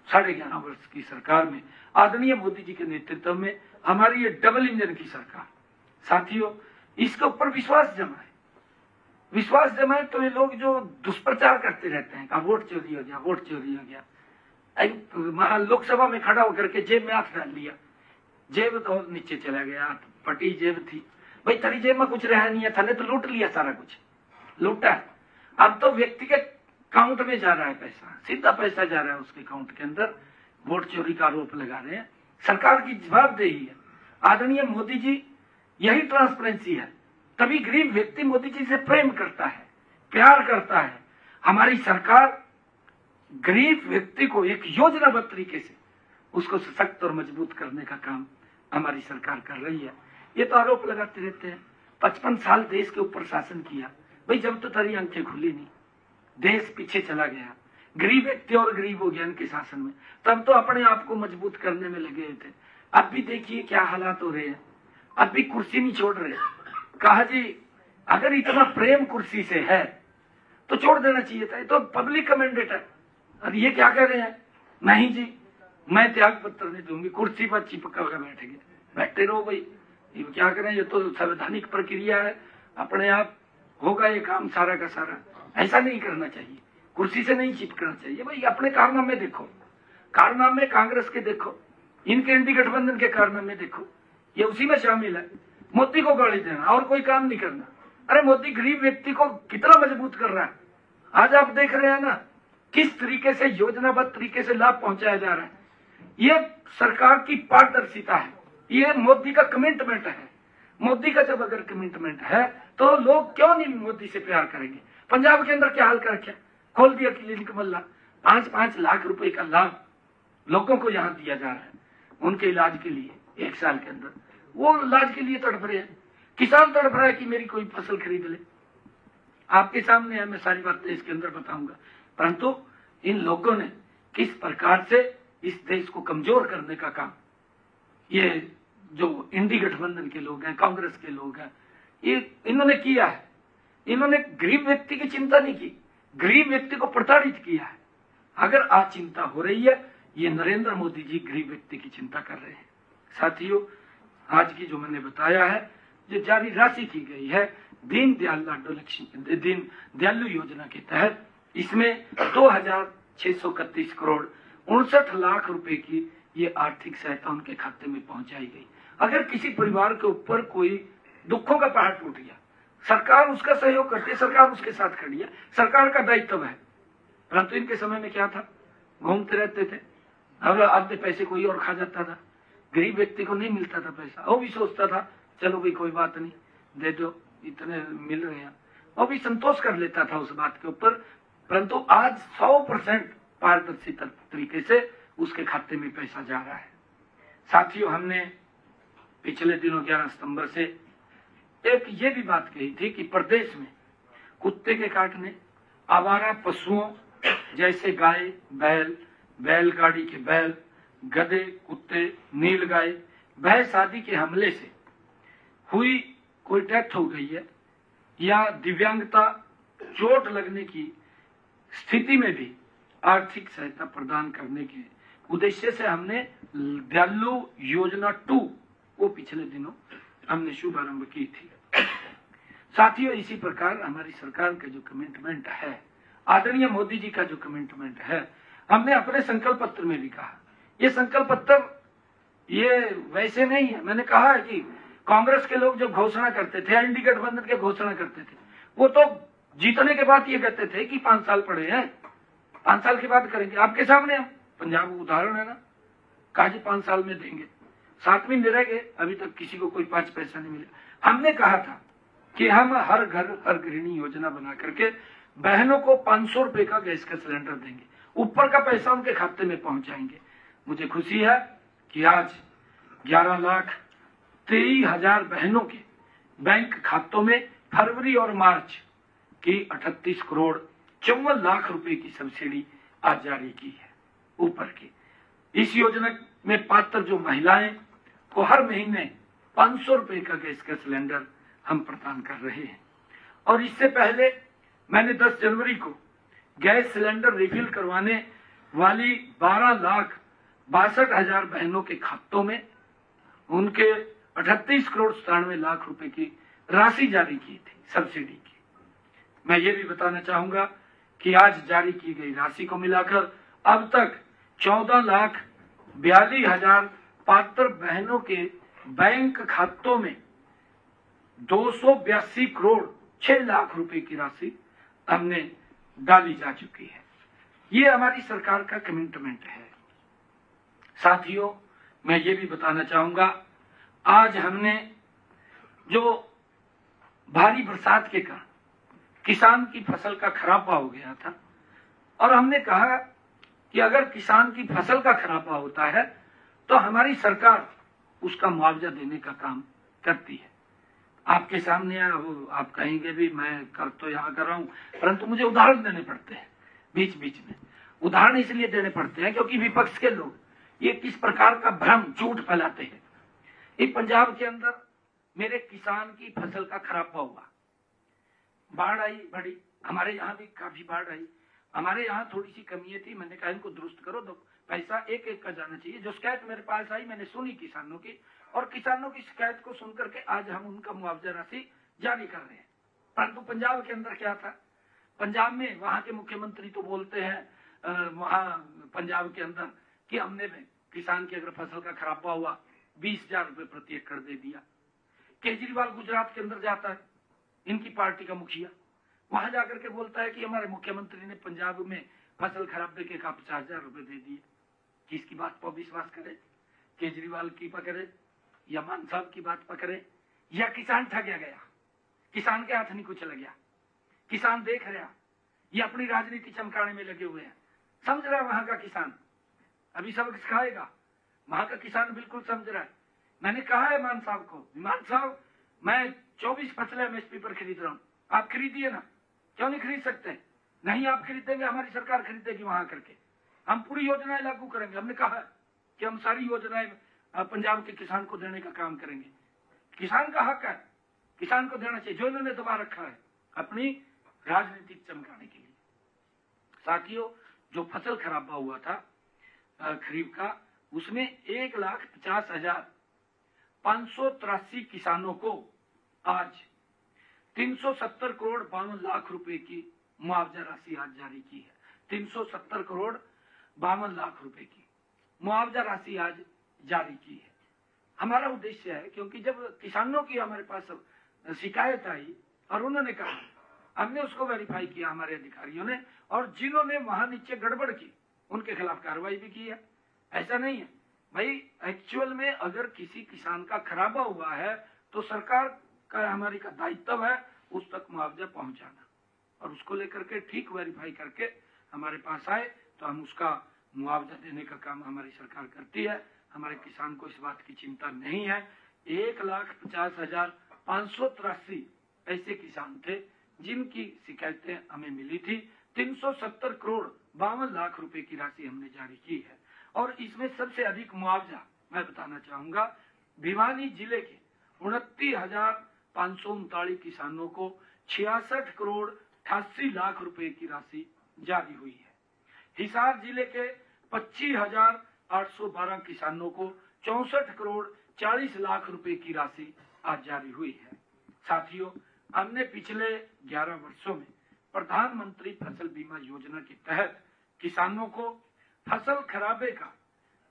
11.5 वर्ष की सरकार में आदरणीय मोदी जी के नेतृत्व में हमारी ये डबल इंजन की सरकार, साथियों, इसके ऊपर विश्वास जमा है। विश्वास जमाए तो ये लोग जो दुष्प्रचार करते रहते हैं, वोट चोरी हो गया, वोट चोरी हो गया। वहां लोकसभा में खड़ा होकर के जेब में हाथ डाल लिया, जेब तो नीचे चला गया, फटी जेब थी। भाई तेरी जेब में कुछ रहा नहीं है, थने तो लूट लिया, सारा कुछ लूटा। अब तो व्यक्ति के अकाउंट में जा रहा है पैसा, सीधा पैसा जा रहा है उसके अकाउंट के अंदर। वोट चोरी का आरोप लगा रहे हैं। सरकार की जवाबदेही है। आदरणीय मोदी जी, यही ट्रांसपेरेंसी है, तभी गरीब व्यक्ति मोदी जी से प्रेम करता है, प्यार करता है। हमारी सरकार गरीब व्यक्ति को एक योजनाबद्ध तरीके से उसको सशक्त और मजबूत करने का काम हमारी सरकार कर रही है। ये तो आरोप लगाते रहते हैं 55 साल देश के ऊपर शासन किया। भाई जब तो तेरी आंखें खुली नहीं, देश पीछे चला गया, गरीब व्यक्ति और गरीब हो गया इनके शासन में, तब तो अपने आप को मजबूत करने में लगे थे। अब भी देखिए क्या हालात हो रहे हैं, अब भी कुर्सी नहीं छोड़ रहे। कहा जी अगर इतना प्रेम कुर्सी से है तो छोड़ देना चाहिए था, ये तो पब्लिक का मैंडेट है। और ये क्या कह रहे हैं, नहीं जी मैं त्याग पत्र नहीं दूंगी, कुर्सी पर चिपका कर बैठेंगे। बैठे रहो भाई, ये क्या करें, ये तो संवैधानिक प्रक्रिया है, अपने आप होगा ये काम सारा का सारा। ऐसा नहीं करना चाहिए, कुर्सी से नहीं चिपकना चाहिए। भाई अपने कारनामे देखो, कारनामे कांग्रेस के देखो, इनके इंडी गठबंधन के कारनामे देखो, ये उसी में शामिल है। मोदी को गाली देना और कोई काम नहीं करना। अरे मोदी गरीब व्यक्ति को कितना मजबूत कर रहा है। आज आप देख रहे हैं ना किस तरीके से योजनाबद्ध तरीके से लाभ पहुंचाया जा रहा है। ये सरकार की पारदर्शिता है, ये मोदी का कमिटमेंट है। मोदी का जब अगर कमिटमेंट है तो लोग क्यों नहीं मोदी से प्यार करेंगे। पंजाब के अंदर क्या हाल कर रखा, खोल दिया क्लिनिक मल्ला, 5-5 लाख रुपए का लाभ लोगों को यहाँ दिया जा रहा है उनके इलाज के लिए। 1 साल के अंदर वो इलाज के लिए तड़प रहे हैं, किसान तड़प रहा है कि मेरी कोई फसल खरीद ले। आपके सामने है, मैं सारी बातें इसके अंदर बताऊंगा। परंतु इन लोगों ने किस प्रकार से इस देश को कमजोर करने का काम, ये जो इंडी गठबंधन के लोग हैं, कांग्रेस के लोग हैं, ये इन्होंने किया है। इन्होंने गरीब व्यक्ति की चिंता नहीं की, गरीब व्यक्ति को प्रताड़ित किया है। अगर आज चिंता हो रही है, ये नरेंद्र मोदी जी गरीब व्यक्ति की चिंता कर रहे हैं। साथियों, आज की जो मैंने बताया है, जो जारी राशि की गई है दीन दयालु योजना के तहत, इसमें 2631 करोड़ 59 लाख रुपए की ये आर्थिक सहायता उनके खाते में पहुंचाई गई। अगर किसी परिवार के ऊपर कोई दुखों का पहाड़ टूट गया, सरकार उसका सहयोग करती है, सरकार उसके साथ खड़ी है, सरकार का दायित्व है। परंतु इनके समय में क्या था, घूमते रहते थे और आधे पैसे कोई और खा जाता था, गरीब व्यक्ति को नहीं मिलता था पैसा। वो भी सोचता था चलो भाई कोई बात नहीं, दे दो, इतने मिल रहे हैं, वो भी संतोष कर लेता था उस बात के ऊपर। परंतु आज 100% पारदर्शी तरीके से उसके खाते में पैसा जा रहा है। साथियों, हमने पिछले दिनों 11 सितंबर से एक ये भी बात कही थी कि प्रदेश में कुत्ते के काटने, आवारा पशुओं जैसे गाय, बैल, बैलगाड़ी के बैल, गधे, कुत्ते, नीलगाय, भैंस आदि के हमले से हुई कोई डेथ हो गई है या दिव्यांगता, चोट लगने की स्थिति में भी आर्थिक सहायता प्रदान करने के उद्देश्य से हमने दयालु योजना 2 वो पिछले दिनों हमने शुभारंभ की थी। साथियों, इसी प्रकार हमारी सरकार का जो कमिटमेंट है, आदरणीय मोदी जी का जो कमिटमेंट है, हमने अपने संकल्प पत्र में भी कहा। ये संकल्प पत्र ये वैसे नहीं है। मैंने कहा है कि कांग्रेस के लोग जो घोषणा करते थे, एनडी गठबंधन के घोषणा करते थे, वो तो जीतने के बाद ये कहते थे कि 5 साल पड़े हैं, 5 साल के बाद करेंगे। आपके सामने पंजाब उदाहरण है ना, कहा जी 5 साल में देंगे, 7वीं में रह गए, अभी तक किसी को कोई 5 पैसा नहीं मिला। हमने कहा था कि हम हर घर हर गृहिणी योजना बना करके बहनों को 500 रुपए का गैस का सिलेंडर देंगे, ऊपर का पैसा उनके खाते में पहुंचाएंगे। मुझे खुशी है कि आज 11,23,000 बहनों के बैंक खातों में फरवरी और मार्च की 38 करोड़ 54 लाख रुपए की सब्सिडी आज जारी की है ऊपर की। इस योजना में पात्र जो महिलाएं को हर महीने 500 रुपए का गैस का सिलेंडर हम प्रदान कर रहे हैं। और इससे पहले मैंने 10 जनवरी को गैस सिलेंडर रिफिल करवाने वाली 12,62,000 बहनों के खातों में उनके 38 करोड़ 97 लाख रुपए की राशि जारी की थी सब्सिडी की। मैं ये भी बताना चाहूंगा कि आज जारी की गई राशि को मिलाकर अब तक 14,42,000 पात्र बहनों के बैंक खातों में 282 करोड़ 6 लाख रुपए की राशि हमने डाली जा चुकी है। ये हमारी सरकार का कमिटमेंट है। साथियों, मैं ये भी बताना चाहूंगा, आज हमने जो भारी बरसात के कारण किसान की फसल का खराबा हो गया था और हमने कहा कि अगर किसान की फसल का खराबा होता है तो हमारी सरकार उसका मुआवजा देने का काम करती है। आपके सामने आप कहेंगे भी मैं कर तो यहाँ कर रहा हूं, परंतु मुझे उदाहरण देने पड़ते हैं बीच बीच में। उदाहरण इसलिए देने पड़ते हैं क्योंकि विपक्ष के लोग ये किस प्रकार का भ्रम झूठ फैलाते हैं। ये पंजाब के अंदर मेरे किसान की फसल का खराबा हुआ, बाढ़ आई बड़ी, हमारे यहाँ भी काफी बाढ़ आई, हमारे यहाँ थोड़ी सी कमी थी, मैंने कहा इनको दुरुस्त करो, तो पैसा एक एक का जाना चाहिए। जो शिकायत मेरे पास आई मैंने सुनी किसानों की, और किसानों की शिकायत को सुनकर के आज हम उनका मुआवजा राशि जारी कर रहे हैं। परंतु पंजाब के अंदर क्या था, पंजाब में वहां के मुख्यमंत्री तो बोलते हैं वहां पंजाब के अंदर कि हमने किसान की अगर फसल का खराबा हुआ 20,000 रुपए प्रति एकड़ दे दिया। केजरीवाल गुजरात के अंदर जाता है, इनकी पार्टी का मुखिया, वहां जाकर के बोलता है कि हमारे मुख्यमंत्री ने पंजाब में फसल खराबे के 50,000 रुपए दे दिए। किसकी बात पर विश्वास करे, केजरीवाल की पकड़े या मान साहब की बात पकड़े, या किसान ठगया गया, किसान के हाथ नहीं कुछ लग गया, किसान देख रहा, ये अपनी राजनीति चमकाने में लगे हुए हैं, समझ रहा है वहां का किसान अभी सबक सिखाएगा, वहां का किसान बिल्कुल समझ रहा है। मैंने कहा है मान साहब को, मान साहब मैं 24 फसलें एमएसपी पर खरीद रहा हूं, आप खरीदिए ना, क्यों नहीं खरीद सकते? नहीं आप खरीदेंगे, हमारी सरकार खरीदेगी वहां करके, हम पूरी योजनाएं लागू करेंगे। हमने कहा कि हम सारी योजनाएं पंजाब के किसान को देने का काम करेंगे। किसान का हक है, किसान को देना चाहिए, जो इन्होंने दबा रखा है अपनी राजनीति चमकाने के लिए। साथियों, जो फसल खराबा हुआ था खरीफ का, उसमें 1,50,583 किसानों को आज 370 करोड़ 52 लाख रुपए की मुआवजा राशि आज जारी की है। 370 करोड़ 52 लाख रुपए की मुआवजा राशि आज जारी की है। हमारा उद्देश्य है, क्योंकि जब किसानों की हमारे पास शिकायत आई और उन्होंने कहा, हमने उसको वेरीफाई किया हमारे अधिकारियों ने, और जिन्होंने वहां नीचे गड़बड़ की उनके खिलाफ कार्रवाई भी की है। ऐसा नहीं है भाई, एक्चुअल में अगर किसी किसान का खराबा हुआ है तो सरकार का हमारी का दायित्व है उस तक मुआवजा पहुंचाना, और उसको लेकर के ठीक वेरीफाई करके हमारे पास आए तो हम उसका मुआवजा देने का काम हमारी सरकार करती है। हमारे किसान को इस बात की चिंता नहीं है। 1,50,583 ऐसे किसान थे जिनकी शिकायतें हमें मिली थी। 370 करोड़ 52 लाख रुपए की राशि हमने जारी की है, और इसमें सबसे अधिक मुआवजा मैं बताना चाहूंगा, भिवानी जिले के 29,539 किसानों को 66 करोड़ 88 लाख रुपए की राशि जारी हुई है। हिसार जिले के 25,812 किसानों को 64 करोड़ 40 लाख रुपए की राशि आज जारी हुई है। साथियों, हमने पिछले 11 वर्षों में प्रधानमंत्री फसल बीमा योजना के तहत किसानों को फसल खराबे का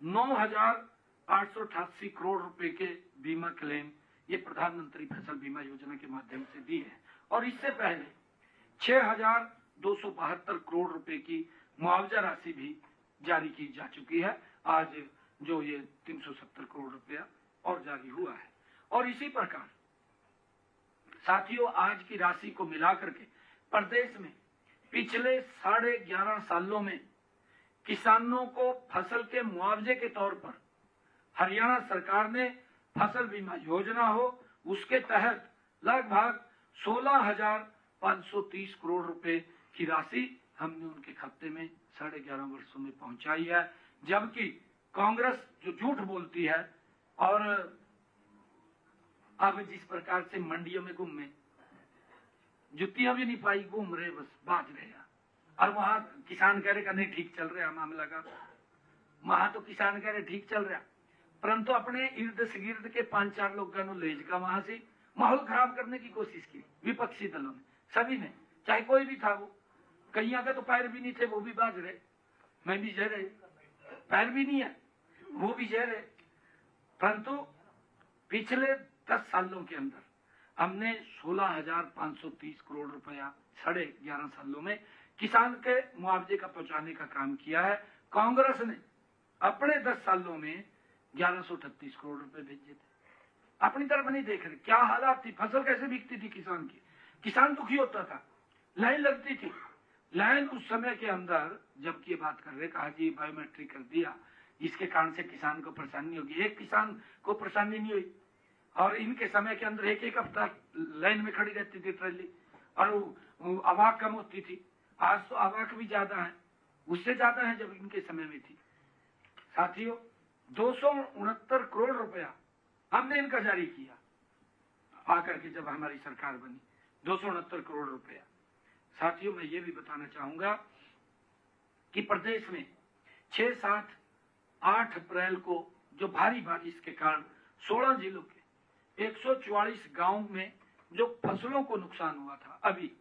9,888 करोड़ रुपए के बीमा क्लेम ये प्रधानमंत्री फसल बीमा योजना के माध्यम से दिए हैं, और इससे पहले 6,272 करोड़ रुपए की मुआवजा राशि भी जारी की जा चुकी है। आज जो ये 370 करोड़ रुपया और जारी हुआ है। और इसी प्रकार साथियों, आज की राशि को मिलाकर के प्रदेश में पिछले 11.5 सालों में किसानों को फसल के मुआवजे के तौर पर हरियाणा सरकार ने फसल बीमा योजना हो उसके तहत लगभग 16,530 करोड़ रुपए की राशि हमने उनके खाते में 11.5 वर्षों में पहुंचाई है। जबकि कांग्रेस जो झूठ बोलती है और अब जिस प्रकार से मंडियों में घूमे, जुतियां भी नहीं पाई, घूम रहे बस बाज रहे हैं, और वहां किसान कह रहे का नहीं ठीक चल रहा मामला का, वहां तो किसान कह रहे ठीक चल रहा, परंतु अपने इर्द गिर्द के 5-4 लोगों ले का वहां से माहौल खराब करने की कोशिश की विपक्षी दलों ने, सभी ने चाहे कोई भी था वो। कईयों के तो पैर भी नहीं थे, वो भी बाजरे, मैं भी जह रहे, पैर भी नहीं है वो भी जह रहे। परंतु पिछले 10 सालों के अंदर हमने 16,530 करोड़ रुपया 11.5 सालों में किसान के मुआवजे का पहुंचाने का काम किया है। कांग्रेस ने अपने 10 सालों में 1138 करोड़ रुपए भेजे थे। अपनी तरफ नहीं देख रहे क्या हालात थी, फसल कैसे बिकती थी किसान की, किसान दुखी होता था, लाइन लगती थी। लाइन उस समय के अंदर जबकि ये बात कर रहे, कहा जी बायोमेट्रिक कर दिया, इसके कारण से किसान को परेशानी होगी। एक किसान को परेशानी नहीं हुई, और इनके समय के अंदर एक हफ्ता लाइन में खड़ी रहती थी ट्रेली, और आवाक कम होती थी। आज तो आवाक भी ज्यादा है, उससे ज्यादा है जब इनके समय में थी। साथियों, 269 करोड़ रुपया हमने इनका जारी किया आकर के जब हमारी सरकार बनी, 269 करोड़ रुपया। साथियों, मैं ये भी बताना चाहूंगा कि प्रदेश में 6, 7, 8 अप्रैल को जो भारी बारिश के कारण 16 जिलों के 144 गांव में जो फसलों को नुकसान हुआ था, अभी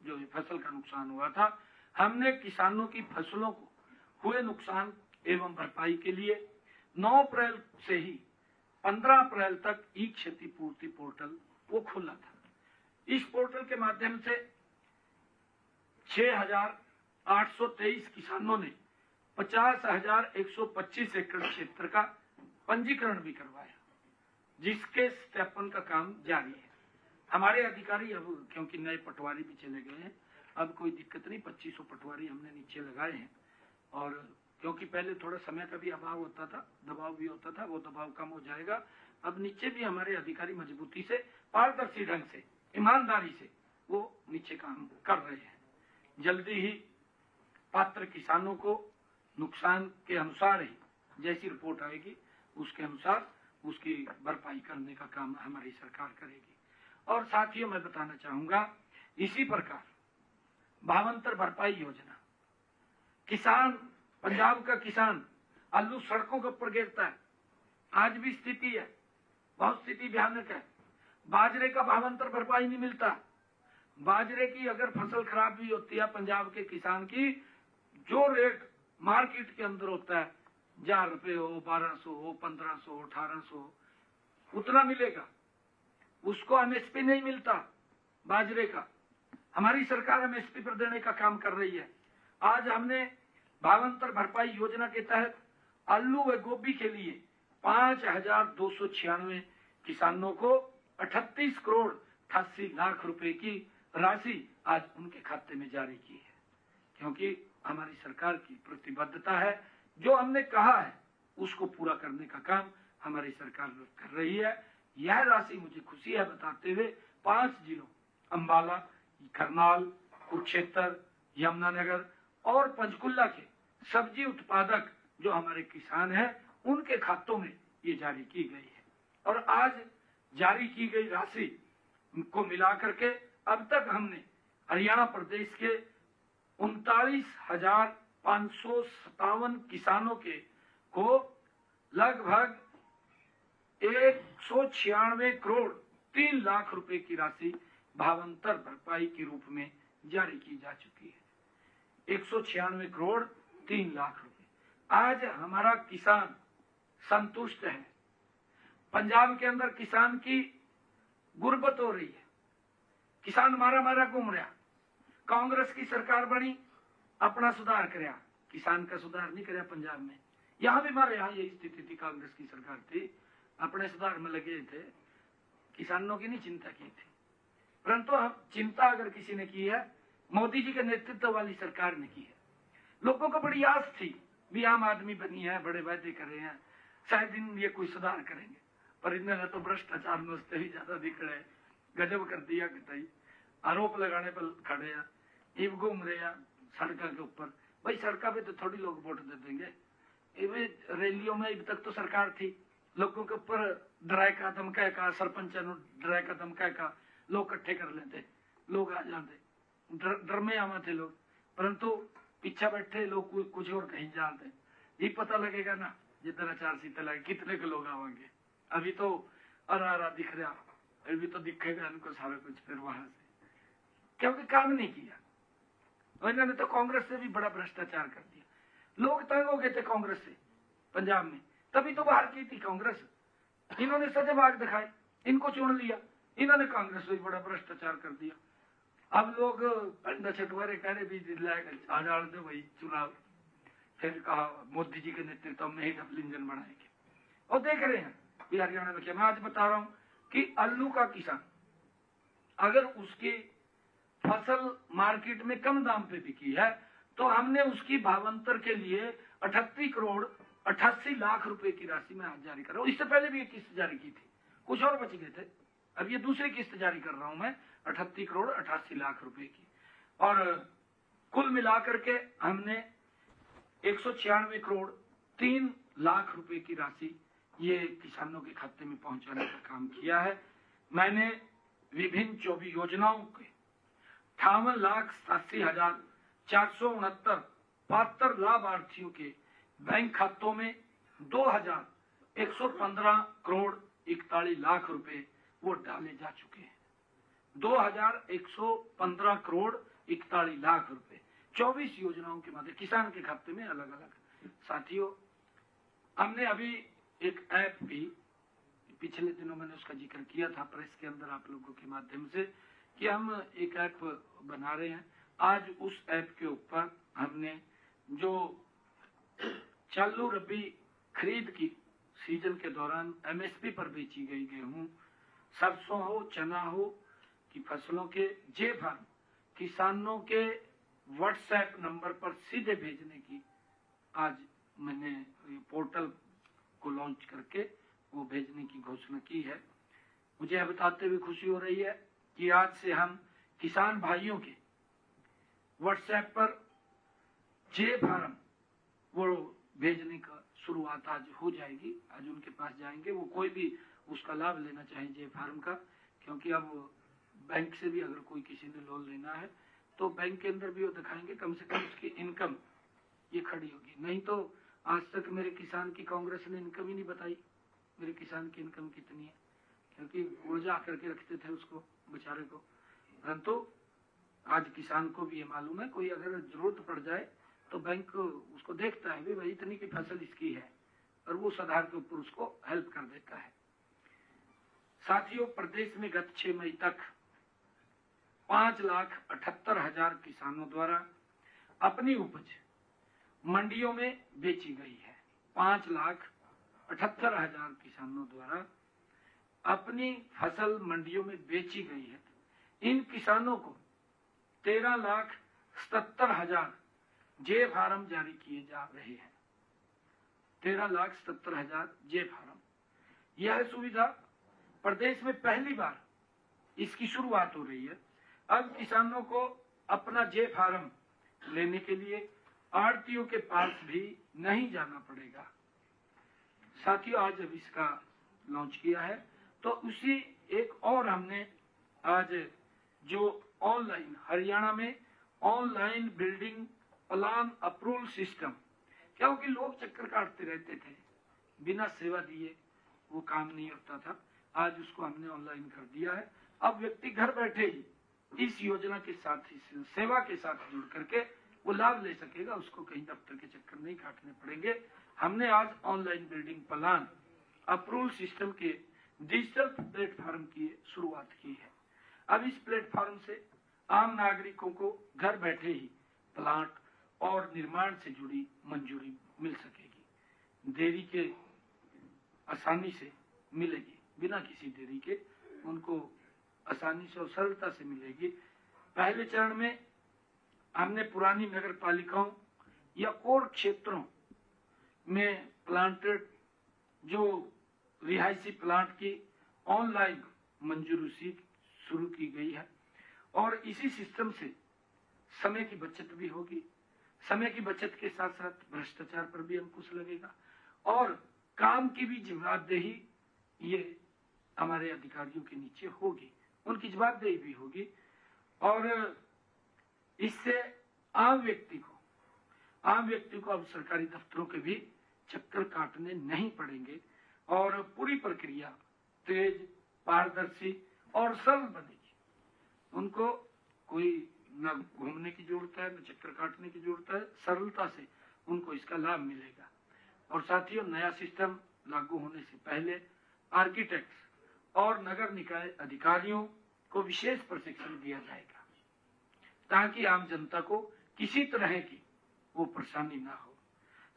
जो फसल का नुकसान हुआ था, हमने किसानों की फसलों को हुए नुकसान एवं भरपाई के लिए 9 अप्रैल से ही 15 अप्रैल तक ई क्षतिपूर्ति पोर्टल वो खोला था। इस पोर्टल के माध्यम से 6,823 किसानों ने 50,125 एकड़ क्षेत्र का पंजीकरण भी करवाया, जिसके सत्यापन का काम जारी है। हमारे अधिकारी अब क्योंकि नए पटवारी भी चले गए हैं, अब कोई दिक्कत नहीं, 2500 पटवारी हमने नीचे लगाए हैं। और क्योंकि पहले थोड़ा समय का भी अभाव होता था, दबाव भी होता था, वो दबाव कम हो जाएगा। अब नीचे भी हमारे अधिकारी मजबूती से, पारदर्शी ढंग से, ईमानदारी से वो नीचे काम कर रहे हैं। जल्दी ही पात्र किसानों को नुकसान के अनुसार ही जैसी रिपोर्ट आएगी उसके अनुसार उसकी भरपाई करने का काम हमारी सरकार करेगी। और साथियों, मैं बताना चाहूंगा, इसी प्रकार भावांतर भरपाई योजना, किसान, पंजाब का किसान आलू सड़कों के ऊपर गिरता है, आज भी स्थिति है, बहुत स्थिति भयानक है। बाजरे का भावांतर भरपाई नहीं मिलता। बाजरे की अगर फसल खराब भी होती है पंजाब के किसान की, जो रेट मार्केट के अंदर होता है, 1000 रुपए हो, 1200 हो, 1500 हो, 1800 उतना मिलेगा, उसको एमएसपी नहीं मिलता बाजरे का। हमारी सरकार एमएसपी पर देने का काम कर रही है। आज हमने भावांतर भरपाई योजना के तहत आलू व गोभी के लिए 5,296 किसानों को 38 करोड़ 88 लाख रुपए की राशि आज उनके खाते में जारी की है, क्योंकि हमारी सरकार की प्रतिबद्धता है, जो हमने कहा है उसको पूरा करने का काम हमारी सरकार कर रही है। यह राशि मुझे खुशी है बताते हुए 5 जिलों अंबाला, करनाल, कुरुक्षेत्र, यमुनानगर और पंचकुला के सब्जी उत्पादक जो हमारे किसान हैं उनके खातों में ये जारी की गई है। और आज जारी की गई राशि को मिलाकर के अब तक हमने हरियाणा प्रदेश के 39,557 किसानों के को लगभग 196 करोड़ 3 लाख रुपए की राशि भावांतर भरपाई के रूप में जारी की जा चुकी है। 196 करोड़ 3 लाख रुपए। आज हमारा किसान संतुष्ट है। पंजाब के अंदर किसान की गुर्बत हो रही है, किसान मारा मारा घूम रहा। कांग्रेस की सरकार बनी, अपना सुधार कराया, किसान का सुधार नहीं कराया पंजाब में। यहाँ भी हमारे यहाँ यही स्थिति थी, कांग्रेस की सरकार थी, अपने सुधार में लगे थे, किसानों की नहीं चिंता की थी। परंतु अब चिंता अगर किसी ने की है, मोदी जी के नेतृत्व वाली सरकार ने की है। लोगों को बड़ी आस थी, भी आम आदमी बनी है, बड़े वायदे कर रहे हैं, शायद इन ये कोई सुधार करेंगे, पर इन्होंने तो भ्रष्टाचार में उससे भी ज्यादा दिख रहे, गजब कर दिया कि आरोप लगाने पर खड़े हैं, इव घूम रहे हैं सड़कों के ऊपर। भाई सड़कों पे तो थोड़ी लोग वोट दे देंगे, रैलियों में अब तक तो सरकार थी, लोगों के ऊपर डराए का धमका का, सरपंच डराए का धमका का लोग इकट्ठे कर लेते, लोग आ जाते, डर में आवा थे लोग। परंतु पीछे बैठे लोग कुछ और कहीं जाते, ये पता लगेगा ना जितना आचार संहिता लगे कितने के लोग आवेंगे। अभी तो अरा दिख रहा, अभी तो दिखेगा इनको सारा कुछ फिर वहां से। क्योंकि काम नहीं किया। और इन्होंने तो कांग्रेस से भी बड़ा भ्रष्टाचार कर दिया। लोग तंग हो गए थे कांग्रेस से पंजाब में, तभी तो बाहर की थी कांग्रेस। इन्होंने सजबाग दिखाए, इनको चुन लिया, इन्होंने कांग्रेस से भी बड़ा भ्रष्टाचार कर दिया। अब लोग पंडा छठवारे कह रहे भी आ डाल दो भाई चुनाव, फिर कहा मोदी जी के नेतृत्व में ही डबल इंजन बनाएंगे। और देख रहे हैं कि हरियाणा में क्या, मैं आज बता रहा हूँ कि आलू का किसान अगर उसकी फसल मार्केट में कम दाम पे बिकी है तो हमने उसकी भावांतर के लिए 38 करोड़ 88 लाख रुपए की राशि में आज जारी कर रहा हूँ। इससे पहले भी एक किस्त जारी की थी, कुछ और बच गए थे, अब ये दूसरी किस्त जारी कर रहा हूं मैं 38 करोड़ 88 लाख रुपए की। और कुल मिलाकर के हमने 196 करोड़ 3 लाख रुपए की राशि ये किसानों के खाते में पहुंचाने का काम किया है। मैंने विभिन्न 24 योजनाओं के 58,87,469 पात्र लाभार्थियों के बैंक खातों में 2,115 करोड़ 41 लाख रुपए वो डाले जा चुके हैं। 2,115 करोड़ 41 लाख रुपए 24 योजनाओं के माध्यम किसान के खाते में अलग अलग। साथियों, हमने अभी एक ऐप भी पिछले दिनों मैंने उसका जिक्र किया था प्रेस के अंदर आप लोगों के माध्यम से कि हम एक ऐप बना रहे हैं। आज उस ऐप के ऊपर हमने जो चालू रबी खरीद की सीजन के दौरान एमएसपी पर बेची गई गेहूं, सरसों हो, चना हो की फसलों के जे फार्म किसानों के व्हाट्सएप नंबर पर सीधे भेजने की आज मैंने पोर्टल को लॉन्च करके वो भेजने की घोषणा की है। मुझे यह बताते हुए खुशी हो रही है कि आज से हम किसान भाइयों के व्हाट्सएप पर जे फार्म वो भेजने का शुरुआत आज हो जाएगी। आज उनके पास जाएंगे, वो कोई भी उसका लाभ लेना चाहे जे फार्म का, क्योंकि अब बैंक से भी अगर कोई किसी ने लोन लेना है तो बैंक के अंदर भी वो दिखाएंगे, कम से कम उसकी इनकम ये खड़ी होगी। नहीं तो आज तक मेरे किसान की कांग्रेस ने इनकम ही नहीं बताई, मेरे किसान की इनकम कितनी है, क्योंकि उलझा करके रखते थे उसको बेचारे को। परंतु आज किसान को भी ये मालूम है, कोई अगर जरूरत पड़ जाए तो बैंक उसको देखता है भाई इतनी की फसल इसकी है, और वो उस आधार के ऊपर उसको हेल्प कर देता है। साथियों, प्रदेश में गत 6 मई तक 5,78,000 किसानों द्वारा अपनी उपज मंडियों में बेची गई है। 5,78,000 किसानों द्वारा अपनी फसल मंडियों में बेची गई है। इन किसानों को 13,77,000 जे फार्म जारी किए जा रहे हैं। 13,77,000 जे फार्म। यह सुविधा प्रदेश में पहली बार इसकी शुरुआत हो रही है। अब किसानों को अपना जे फार्म लेने के लिए आड़तियों के पास भी नहीं जाना पड़ेगा। साथियों, आज अब इसका लॉन्च किया है तो उसी एक और हमने आज जो ऑनलाइन हरियाणा में online building plan approval system, क्योंकि लोग चक्कर काटते रहते थे, बिना सेवा दिए वो काम नहीं होता था, आज उसको हमने ऑनलाइन कर दिया है। अब व्यक्ति घर बैठे ही इस योजना के साथ ही सेवा के साथ जुड़ करके वो लाभ ले सकेगा, उसको कहीं दफ्तर के चक्कर नहीं काटने पड़ेंगे। हमने आज online building plan approval system के डिजिटल प्लेटफॉर्म की शुरुआत की है। अब इस प्लेटफॉर्म से आम नागरिकों को घर बैठे ही प्लाट और निर्माण से जुड़ी मंजूरी मिल सकेगी, देरी के आसानी से मिलेगी, बिना किसी देरी के उनको आसानी से और सरलता से मिलेगी। पहले चरण में हमने पुरानी नगर पालिकाओं या कोर क्षेत्रों में प्लांटेड जो रिहायशी प्लांट की ऑनलाइन मंजूरी शुरू की गई है, और इसी सिस्टम से समय की बचत भी होगी। समय की बचत के साथ साथ भ्रष्टाचार पर भी अंकुश लगेगा और काम की भी जवाबदेही ये हमारे अधिकारियों के नीचे होगी, उनकी जवाबदेही भी होगी। और इससे आम व्यक्ति को अब सरकारी दफ्तरों के भी चक्कर काटने नहीं पड़ेंगे और पूरी प्रक्रिया तेज, पारदर्शी और सरल बनेगी। उनको कोई न घूमने की जरूरत है, न चक्कर काटने की जरूरत है, सरलता से उनको इसका लाभ मिलेगा। और साथियों, नया सिस्टम लागू होने से पहले आर्किटेक्ट्स और नगर निकाय अधिकारियों को विशेष प्रशिक्षण दिया जाएगा ताकि आम जनता को किसी तरह की वो परेशानी ना हो।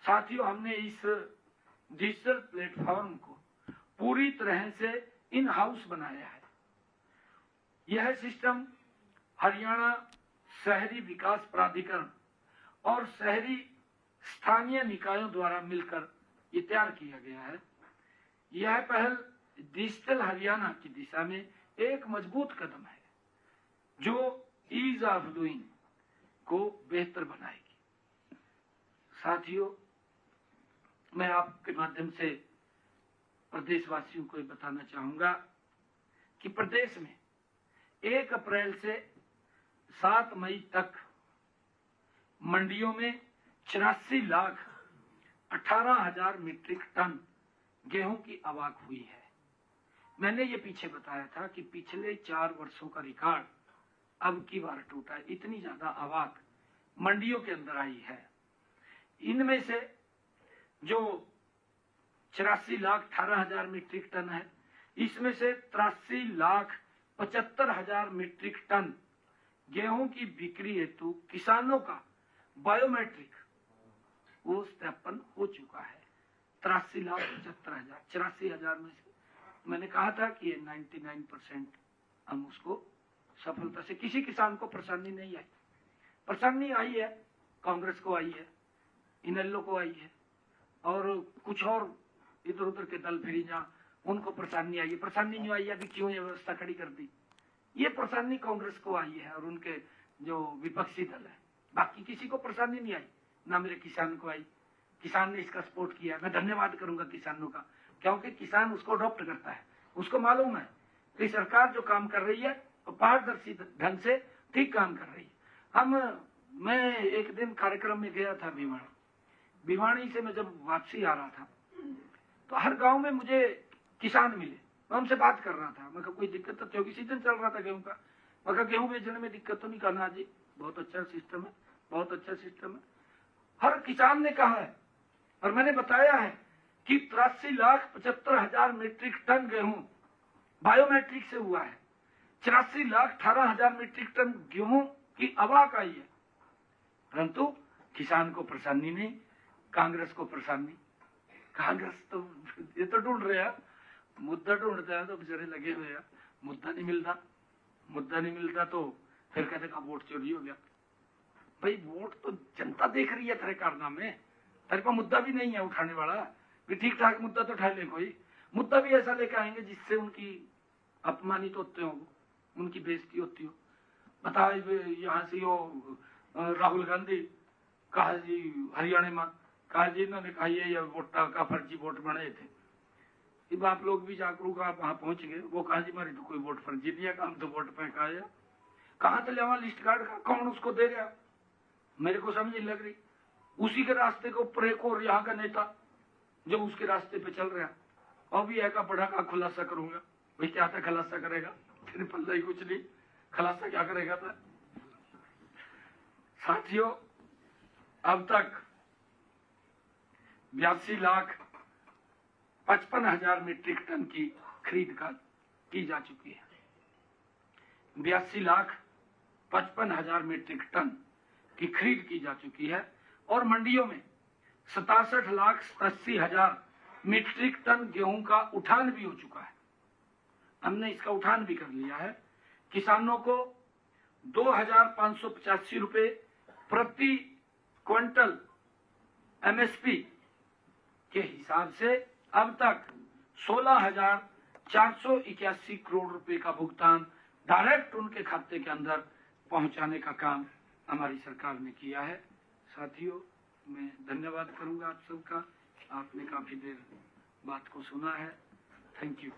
साथियों, हमने इस डिजिटल प्लेटफॉर्म को पूरी तरह से इन हाउस बनाया है। यह सिस्टम हरियाणा शहरी विकास प्राधिकरण और शहरी स्थानीय निकायों द्वारा मिलकर ये तैयार किया गया है। यह पहल डिजिटल हरियाणा की दिशा में एक मजबूत कदम है जो ईज ऑफ डूइंग को बेहतर बनाएगी। साथियों, मैं आपके माध्यम से प्रदेशवासियों को बताना चाहूंगा कि प्रदेश में 1 अप्रैल से 7 मई तक मंडियों में 84,18,000 मीट्रिक टन गेहूं की आवक हुई है। मैंने ये पीछे बताया था कि पिछले 4 वर्षों का रिकॉर्ड अब की बार टूटा है। इतनी ज्यादा आवक मंडियों के अंदर आई है। इनमें से जो 84,18,000 मीट्रिक टन है, इसमें से 83,75,000 मीट्रिक टन गेहूं की बिक्री हेतु किसानों का बायोमेट्रिक वो सत्यापन हो चुका है। 83,75,000, 84,000 में से मैंने कहा था कि ये 99% हम उसको सफलता से, किसी किसान को परेशानी नहीं आई। परेशानी आई है कांग्रेस को, आई है इनेलो को, आई है और कुछ और इधर उधर के दल फिरी जहाँ उनको परेशानी आई है। परेशानी जो आई है कि क्यों ये व्यवस्था खड़ी कर दी, ये परेशानी कांग्रेस को आई है और उनके जो विपक्षी दल है। बाकी किसी को परेशानी नहीं आई, ना मेरे किसान को आई। किसान ने इसका सपोर्ट किया, मैं धन्यवाद करूंगा किसानों का, क्योंकि किसान उसको अडॉप्ट करता है। उसको मालूम है कि सरकार जो काम कर रही है वो पारदर्शी ढंग से ठीक काम कर रही है। मैं एक दिन कार्यक्रम में गया था भिवानी से। मैं जब वापसी आ रहा था तो हर गांव में मुझे किसान मिले। मैं उनसे बात कर रहा था, मैं कहा कोई दिक्कत तो क्योंकि सीजन चल रहा था गेहूं का। मैं कहा गेहूं बेचने में दिक्कत तो नहीं, करना जी बहुत अच्छा सिस्टम है, बहुत अच्छा सिस्टम है। हर किसान ने कहा है और मैंने बताया है कि 83,75,000 मीट्रिक टन गेहूं बायोमेट्रिक से हुआ है। 84,18,000 मीट्रिक टन गेहूं की आवक आई है, परंतु किसान को परेशानी नहीं, कांग्रेस को परेशानी। कांग्रेस तो ये तो ढूंढ रहे हैं, मुद्दा ढूंढते हैं तो बेचारे लगे हुए हैं। मुद्दा नहीं मिलता तो फिर कहते का वोट चोरी हो गया। भाई वोट तो जनता देख रही है तेरे कारनामे, तेरे पास मुद्दा भी नहीं है उठाने वाला भी। ठीक ठाक मुद्दा तो उठा ले, कोई मुद्दा भी ऐसा लेकर आएंगे जिससे उनकी अपमानित होते हो, उनकी बेइज्जती होती हो। बताओ यहाँ से यो राहुल गांधी कहा जी हरियाणा में, कहा जी इन्होंने कहा ये वोट का फर्जी वोट बनाए थे। अब आप लोग भी जागरूक, आप वहां पहुंच गए। वो कहा जी हमारी तो कोई वोट फर्जी नहीं है, हम तो वोट पे आया। कहाँ चले वहां लिस्ट कार्ड का, कौन उसको दे रहा, मेरे को समझ नहीं लग रही। उसी के रास्ते के ऊपर एक और यहाँ का नेता जो उसके रास्ते पे चल रहा, और भी का बड़ा का खुलासा करूंगा। भाई क्या था खुलासा करेगा, तेरे पल्ला ही कुछ नहीं, खुलासा क्या करेगा था। साथियों, अब तक 82,55,000 मीट्रिक टन की खरीद की जा चुकी है। 82,55,000 मीट्रिक टन की खरीद की जा चुकी है और मंडियों में 67,87,000 मीट्रिक टन गेहूं का उठान भी हो चुका है। हमने इसका उठान भी कर लिया है। किसानों को 2,585 रुपए प्रति क्विंटल एमएसपी के हिसाब से अब तक 16,481 करोड़ रुपए का भुगतान डायरेक्ट उनके खाते के अंदर पहुंचाने का काम हमारी सरकार ने किया है। साथियों, मैं धन्यवाद करूंगा आप सबका, आपने काफी देर बात को सुना है। Thank you.